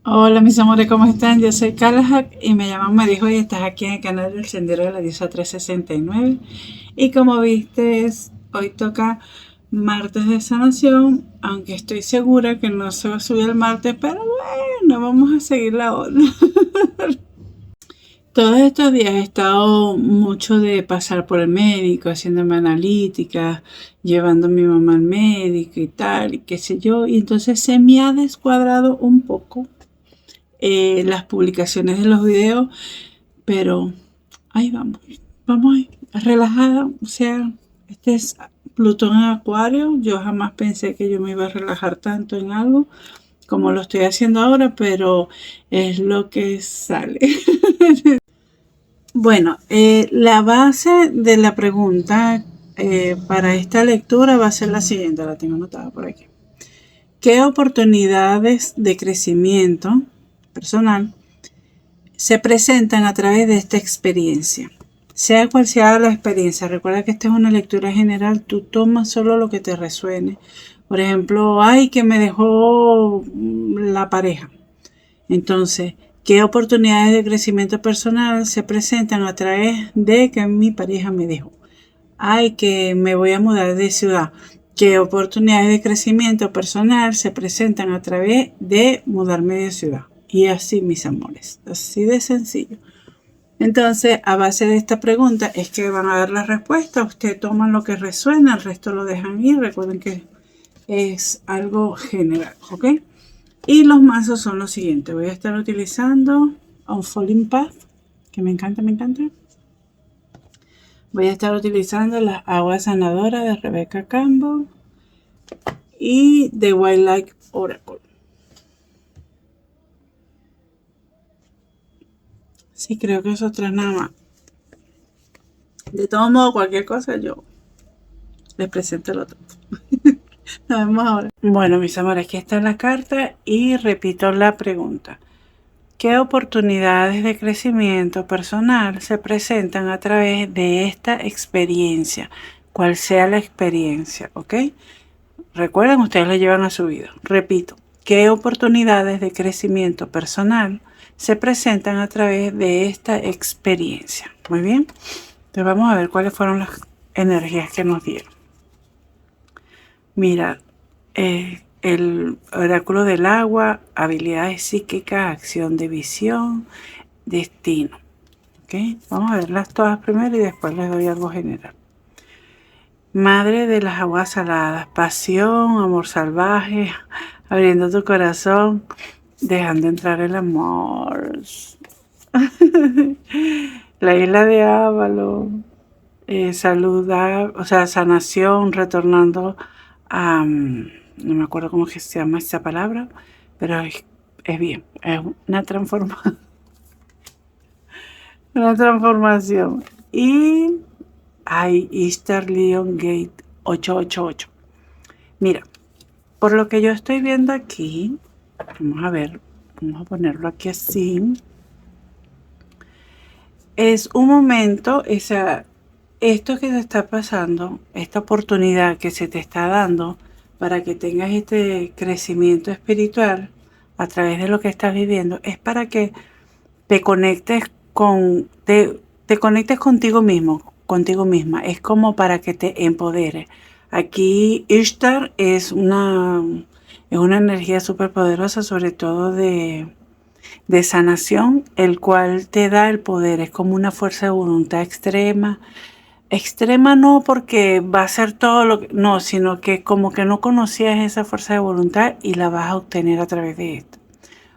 Hola mis amores, ¿cómo están? Yo soy Carla y me llaman, me dijo, y estás aquí en el canal del Sendero de la Diosa 369. Y como viste, hoy toca martes de sanación, aunque estoy segura que no se va a subir el martes, pero bueno, vamos a seguir la ola. Todos estos días he estado mucho de pasar por el médico, haciéndome analíticas, llevando a mi mamá al médico y tal, y qué sé yo, y entonces se me ha descuadrado un poco las publicaciones de los videos, pero ahí vamos, vamos ahí, relajada, o sea, este es Plutón en Acuario, yo jamás pensé que yo me iba a relajar tanto en algo como lo estoy haciendo ahora, pero es lo que sale. Bueno, la base de la pregunta para esta lectura va a ser la siguiente, la tengo anotada por aquí. ¿Qué oportunidades de crecimiento personal se presentan a través de esta experiencia? Sea cual sea la experiencia, recuerda que esta es una lectura general, tú tomas solo lo que te resuene. Por ejemplo, ay, que me dejó la pareja. Entonces, ¿qué oportunidades de crecimiento personal se presentan a través de que mi pareja me dejó? Ay, que me voy a mudar de ciudad. ¿Qué oportunidades de crecimiento personal se presentan a través de mudarme de ciudad? Y así, mis amores, así de sencillo. Entonces, a base de esta pregunta es que van a dar la respuesta. Ustedes toman lo que resuena, el resto lo dejan ir. Recuerden que es algo general, ¿ok? Y los mazos son los siguientes. Voy a estar utilizando un Falling Path, que me encanta, me encanta. Voy a estar utilizando las aguas sanadoras de Rebecca Campbell y de Wildlife Oracle. Sí, creo que esos tres nada más. De todo modo, cualquier cosa yo les presento el otro. Nos vemos ahora. Bueno, mis amores, aquí está la carta y repito la pregunta. ¿Qué oportunidades de crecimiento personal se presentan a través de esta experiencia? Cual sea la experiencia, ¿ok? Recuerden, ustedes lo llevan a su vida. Repito, ¿qué oportunidades de crecimiento personal se presentan a través de esta experiencia? Muy bien. Entonces vamos a ver cuáles fueron las energías que nos dieron. Mira, el oráculo del agua, habilidades psíquicas, acción de visión, destino. ¿Okay? Vamos a verlas todas primero y después les doy algo general. Madre de las aguas saladas, pasión, amor salvaje, abriendo tu corazón, dejando entrar el amor. La isla de Avalon, salud, o sea, sanación, retornando a, no me acuerdo cómo que se llama esa palabra, pero es bien, es una transformación. Una transformación. Y hay Easter Leon Gate 888. Mira, por lo que yo estoy viendo aquí, vamos a ver, vamos a ponerlo aquí así. Es un momento, esto que te está pasando, esta oportunidad que se te está dando para que tengas este crecimiento espiritual a través de lo que estás viviendo, es para que te conectes te conectes contigo mismo, contigo misma. Es como para que te empodere. Aquí Ishtar es una energía súper poderosa, sobre todo de sanación, el cual te da el poder. Es como una fuerza de voluntad extrema. Extrema no porque va a ser todo lo que... No, sino que como que no conocías esa fuerza de voluntad y la vas a obtener a través de esto.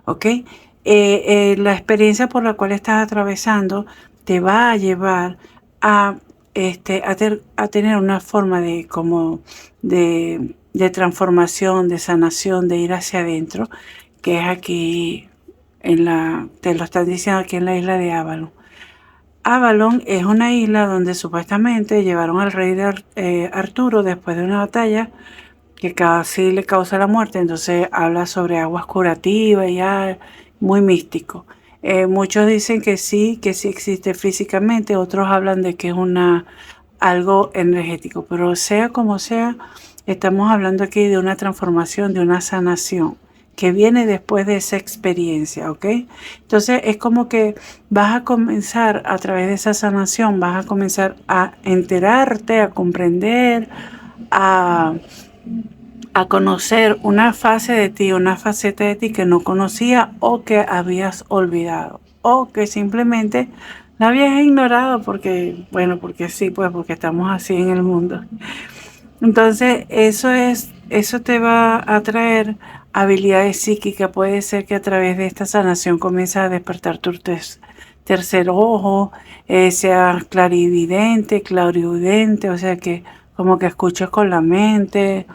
¿Ok? La experiencia por la cual estás atravesando te va a llevar a, a tener una forma de transformación, de sanación, de ir hacia adentro, que es aquí, te lo están diciendo aquí en la isla de Avalon. Avalon es una isla donde supuestamente llevaron al rey de Arturo después de una batalla que casi le causa la muerte. Entonces habla sobre aguas curativas y muy místico. Muchos dicen que sí existe físicamente, otros hablan de que es algo energético, pero sea como sea, estamos hablando aquí de una transformación, de una sanación que viene después de esa experiencia, ¿ok? Entonces es como que vas a comenzar a través de esa sanación, vas a comenzar a enterarte, a comprender, a, a conocer una fase de ti, una faceta de ti que no conocía o que habías olvidado o que simplemente la habías ignorado porque, bueno, porque sí, pues porque estamos así en el mundo. Entonces, eso te va a traer habilidades psíquicas. Puede ser que a través de esta sanación comiences a despertar tu tercer ojo, seas clarividente, clarividente, o sea que como que escuches con la mente,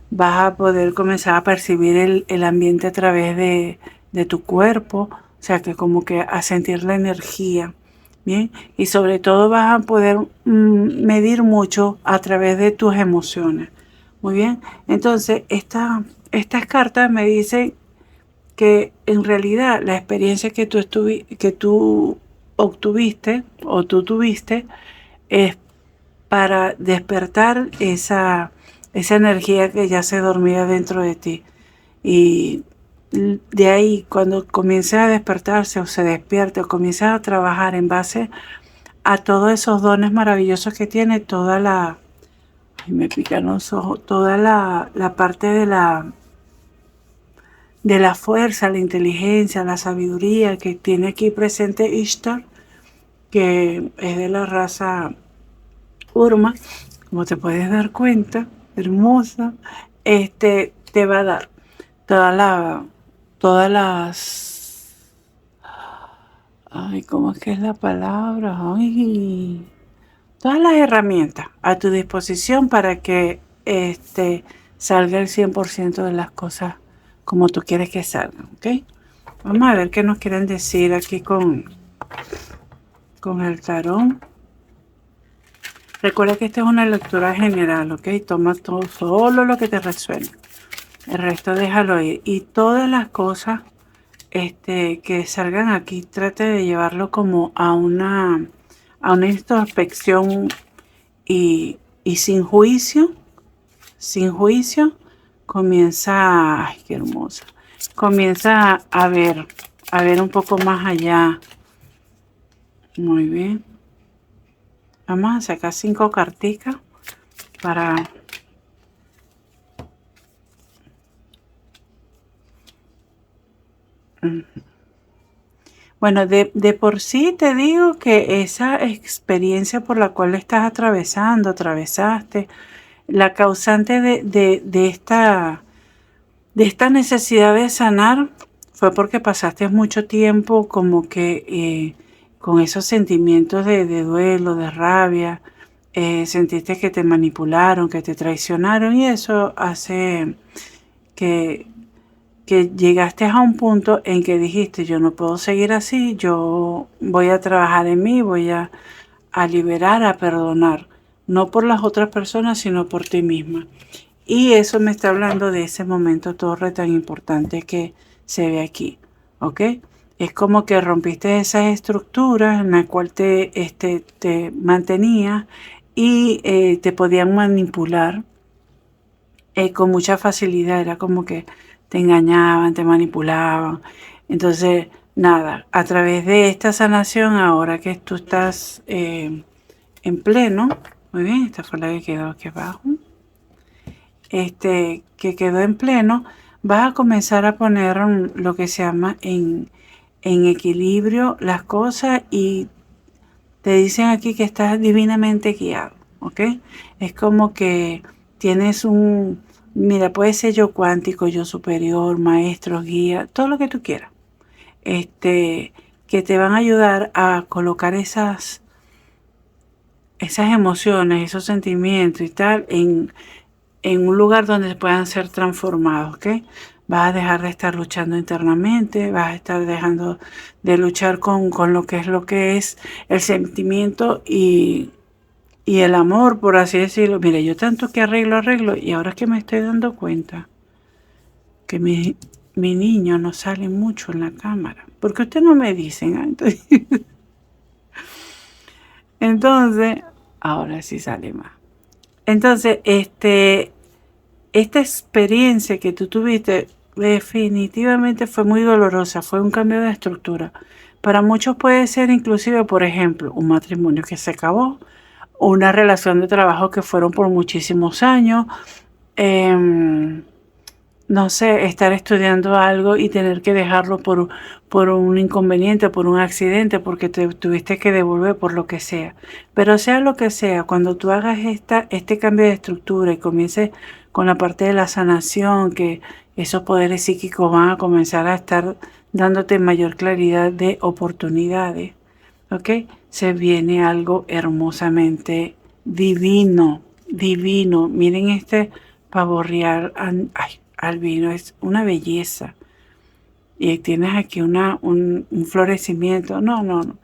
vas a poder comenzar a percibir el ambiente a través de tu cuerpo, o sea que como que a sentir la energía. Bien, y sobre todo vas a poder medir mucho a través de tus emociones. Muy bien, entonces estas cartas me dicen que en realidad la experiencia que tú obtuviste o tú tuviste es para despertar esa energía que ya se dormía dentro de ti. Y de ahí, cuando comiences a despertarse o se despierte o comiences a trabajar en base a todos esos dones maravillosos que tiene toda la, ay, me pican los ojos, toda la parte de la fuerza, la inteligencia, la sabiduría que tiene aquí presente Ishtar, que es de la raza Urma, como te puedes dar cuenta, hermosa, te va a dar todas las, ay, ¿cómo es que es la palabra? Ay, todas las herramientas a tu disposición para que salga el 100% de las cosas como tú quieres que salgan, ¿ok? Vamos a ver qué nos quieren decir aquí con el tarot. Recuerda que esta es una lectura general, ¿ok? Toma todo, solo lo que te resuene. El resto déjalo ir. Y todas las cosas que salgan aquí, trate de llevarlo como a una introspección y sin juicio, comienza, ay, qué hermosa, comienza a ver un poco más allá. Muy bien. Vamos a sacar 5 carticas para... Bueno, de por sí te digo que esa experiencia por la cual estás atravesaste, la causante de esta necesidad de sanar fue porque pasaste mucho tiempo como que con esos sentimientos de duelo, de rabia, sentiste que te manipularon, que te traicionaron y eso hace que llegaste a un punto en que dijiste, yo no puedo seguir así, yo voy a trabajar en mí, voy a liberar, a perdonar, no por las otras personas, sino por ti misma. Y eso me está hablando de ese momento torre tan importante que se ve aquí, ¿ok? Es como que rompiste esas estructuras en las cuales te mantenías y te podían manipular con mucha facilidad. Era como que te engañaban, te manipulaban. Entonces, nada, a través de esta sanación, ahora que tú estás en pleno, muy bien, esta fue la que quedó aquí abajo, que quedó en pleno, vas a comenzar a poner lo que se llama en equilibrio las cosas y te dicen aquí que estás divinamente guiado, ¿ok? Es como que tienes mira, puede ser yo cuántico, yo superior, maestro, guía, todo lo que tú quieras, que te van a ayudar a colocar esas emociones, esos sentimientos y tal en un lugar donde puedan ser transformados, ¿ok? Vas a dejar de estar luchando internamente, vas a estar dejando de luchar con lo que es el sentimiento y el amor, por así decirlo. Mire, yo tanto que arreglo, y ahora que me estoy dando cuenta que mi niño no sale mucho en la cámara. ¿Por qué ustedes no me dicen? Entonces, ahora sí sale más. Entonces, esta experiencia que tú tuviste definitivamente fue muy dolorosa, fue un cambio de estructura. Para muchos puede ser inclusive, por ejemplo, un matrimonio que se acabó, una relación de trabajo que fueron por muchísimos años, no sé, estar estudiando algo y tener que dejarlo por un inconveniente, por un accidente, porque te tuviste que devolver por lo que sea. Pero sea lo que sea, cuando tú hagas este cambio de estructura y comiences con la parte de la sanación, que esos poderes psíquicos van a comenzar a estar dándote mayor claridad de oportunidades, ¿ok? Se viene algo hermosamente divino, divino. Miren este pavo real, ay, albino, es una belleza. Y tienes aquí un florecimiento. No, no, no.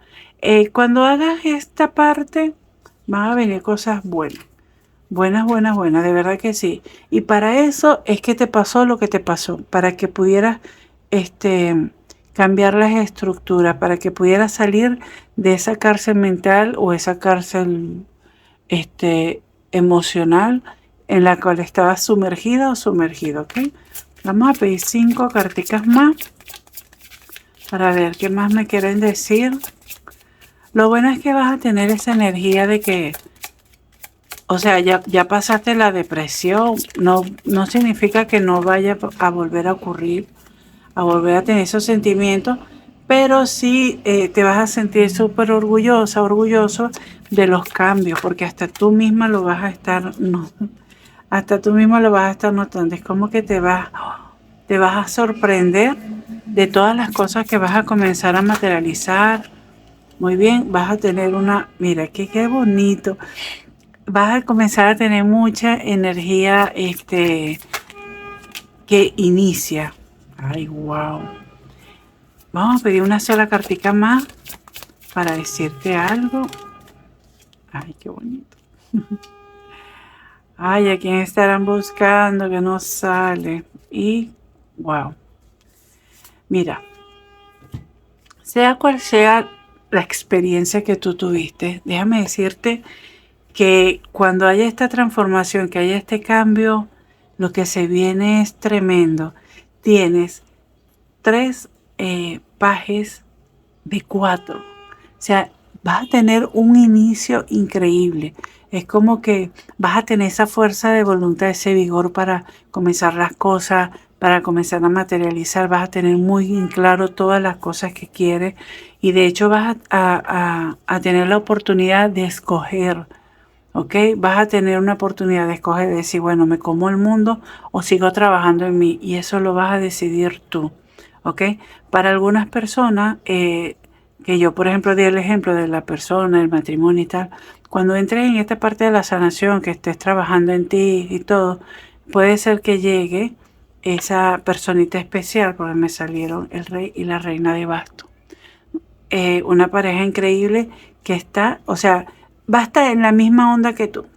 Cuando hagas esta parte, van a venir cosas buenas. Buenas, buenas, buenas, de verdad que sí. Y para eso es que te pasó lo que te pasó, para que pudieras cambiar las estructuras, para que pudieras salir de esa cárcel mental o esa cárcel emocional en la cual estabas sumergida o sumergido, ¿ok? Vamos a pedir 5 carticas más para ver qué más me quieren decir. Lo bueno es que vas a tener esa energía de que, o sea, ya pasaste la depresión. No significa que no vaya a volver a ocurrir, a volver a tener esos sentimientos, pero sí te vas a sentir súper orgullosa, orgulloso de los cambios, porque hasta tú misma lo vas a estar, hasta tú mismo lo vas a estar notando. Es como que te vas a sorprender de todas las cosas que vas a comenzar a materializar. Muy bien, vas a tener mira, qué bonito. Vas a comenzar a tener mucha energía que inicia. Ay, wow. Vamos a pedir una sola cartica más para decirte algo. Ay, qué bonito. Ay, ¿a quién estarán buscando que no sale? Y, wow. Mira, sea cual sea la experiencia que tú tuviste, déjame decirte que cuando haya esta transformación, que haya este cambio, lo que se viene es tremendo. Tienes 3 pajes de 4. O sea, vas a tener un inicio increíble. Es como que vas a tener esa fuerza de voluntad, ese vigor para comenzar las cosas, para comenzar a materializar. Vas a tener muy en claro todas las cosas que quieres y de hecho vas a tener la oportunidad de escoger. ¿Ok? Vas a tener una oportunidad de escoger, de decir, bueno, me como el mundo o sigo trabajando en mí, y eso lo vas a decidir tú. ¿Ok? Para algunas personas, que yo por ejemplo di el ejemplo de la persona, el matrimonio y tal, cuando entres en esta parte de la sanación, que estés trabajando en ti y todo, puede ser que llegue esa personita especial, porque me salieron el rey y la reina de bastos. Una pareja increíble que está, o sea, va a estar en la misma onda que tú.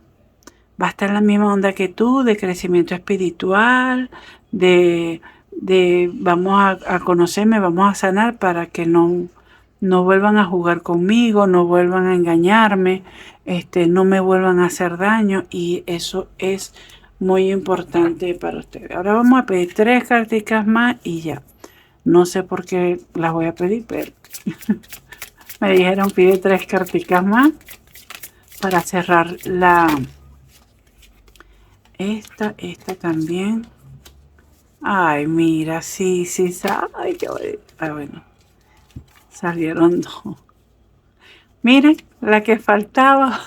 Va a estar en la misma onda que tú, de crecimiento espiritual, de vamos a conocerme, vamos a sanar para que no vuelvan a jugar conmigo, no vuelvan a engañarme, no me vuelvan a hacer daño, y eso es muy importante para ustedes. Ahora vamos a pedir 3 carticas más y ya. No sé por qué las voy a pedir, pero me dijeron pide 3 carticas más para cerrar esta también. Ay, mira, sí, ay, qué bonito. Ah, bueno, salieron 2. Miren, la que faltaba.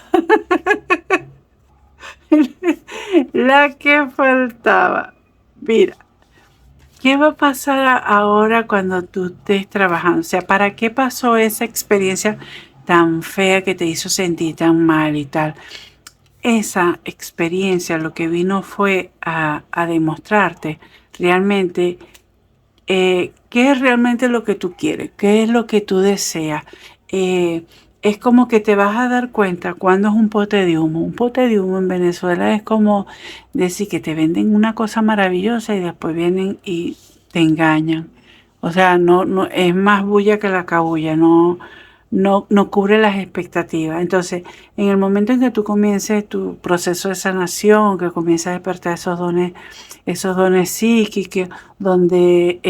La que faltaba. Mira, ¿qué va a pasar ahora cuando tú estés trabajando? O sea, ¿para qué pasó esa experiencia tan fea que te hizo sentir tan mal y tal? Esa experiencia lo que vino fue a demostrarte realmente qué es realmente lo que tú quieres, qué es lo que tú deseas. Es como que te vas a dar cuenta cuando es un pote de humo. Un pote de humo en Venezuela es como decir que te venden una cosa maravillosa y después vienen y te engañan. O sea, no es más bulla que la cabulla, no no cubre las expectativas. Entonces, en el momento en que tú comiences tu proceso de sanación, que comiences a despertar esos dones psíquicos, donde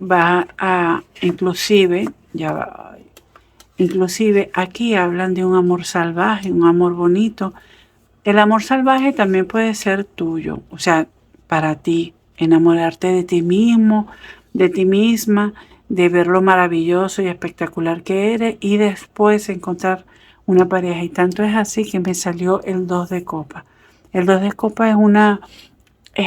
va a, inclusive, inclusive aquí hablan de un amor salvaje, un amor bonito. El amor salvaje también puede ser tuyo, o sea, para ti, enamorarte de ti mismo, de ti misma, de ver lo maravilloso y espectacular que eres y después encontrar una pareja. Y tanto es así que me salió el 2 de copa. El 2 de copa es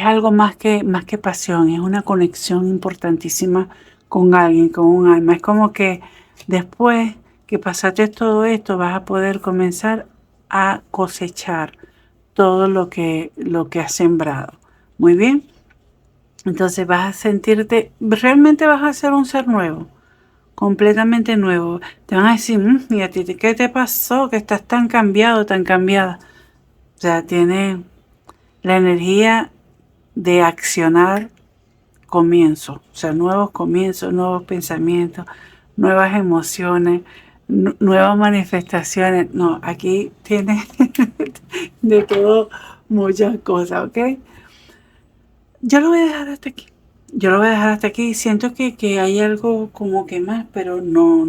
algo más que pasión, es una conexión importantísima con alguien, con un alma. Es como que después que pasaste todo esto vas a poder comenzar a cosechar todo lo que has sembrado. Muy bien. Entonces vas a sentirte, realmente vas a ser un ser nuevo, completamente nuevo. Te van a decir, ¿y a ti qué te pasó? Que estás tan cambiado, tan cambiada. O sea, tiene la energía de accionar comienzo, o sea, nuevos comienzos, nuevos pensamientos, nuevas emociones, nuevas manifestaciones. No, aquí tiene de todo, muchas cosas, ¿ok? Yo lo voy a dejar hasta aquí. Yo lo voy a dejar hasta aquí. Siento que hay algo como que más, pero no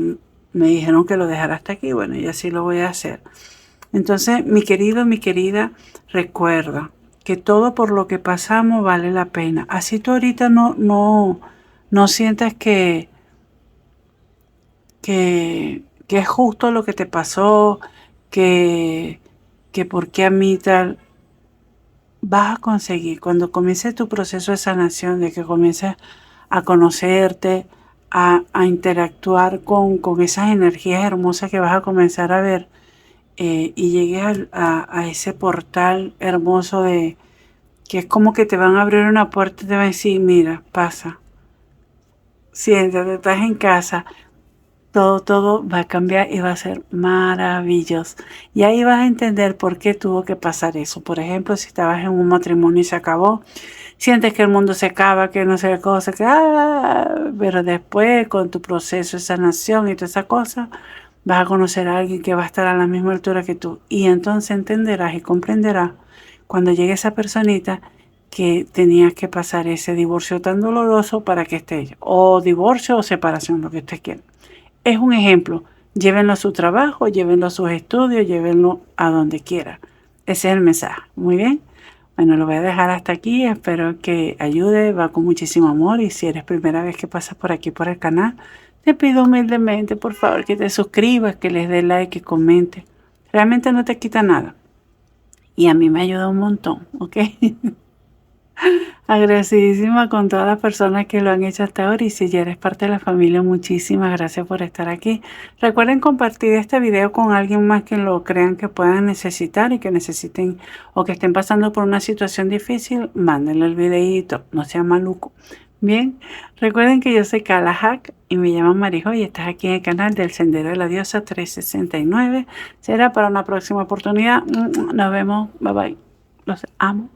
me dijeron que lo dejara hasta aquí. Bueno, y así lo voy a hacer. Entonces, mi querido, mi querida, recuerda que todo por lo que pasamos vale la pena. Así tú ahorita no sientas que es justo lo que te pasó, que por qué a mí tal. Vas a conseguir, cuando comiences tu proceso de sanación, de que comiences a conocerte, a interactuar con esas energías hermosas que vas a comenzar a ver, y llegues a ese portal hermoso de que es como que te van a abrir una puerta y te van a decir, mira, pasa, siéntate, estás en casa, todo va a cambiar y va a ser maravilloso. Y ahí vas a entender por qué tuvo que pasar eso. Por ejemplo, si estabas en un matrimonio y se acabó, sientes que el mundo se acaba, que no sé qué cosa, pero después con tu proceso de sanación y toda esa cosa, vas a conocer a alguien que va a estar a la misma altura que tú. Y entonces entenderás y comprenderás cuando llegue esa personita que tenías que pasar ese divorcio tan doloroso para que esté ella. O divorcio o separación, lo que usted quiera. Es un ejemplo. Llévenlo a su trabajo, llévenlo a sus estudios, llévenlo a donde quiera. Ese es el mensaje. Muy bien. Bueno, lo voy a dejar hasta aquí. Espero que ayude. Va con muchísimo amor. Y si eres primera vez que pasas por aquí por el canal, te pido humildemente, por favor, que te suscribas, que les dé like, que comentes. Realmente no te quita nada. Y a mí me ayuda un montón, ¿ok? Agradecidísima con todas las personas que lo han hecho hasta ahora y si ya eres parte de la familia, muchísimas gracias por estar aquí. Recuerden compartir este video con alguien más que lo crean que puedan necesitar y que necesiten o que estén pasando por una situación difícil, mándenle el videito, no sea maluco. Bien, recuerden que yo soy Carla Hack y me llamo Marijo y estás aquí en el canal del Sendero de la Diosa 369. Será para una próxima oportunidad. Nos vemos. Bye bye. Los amo.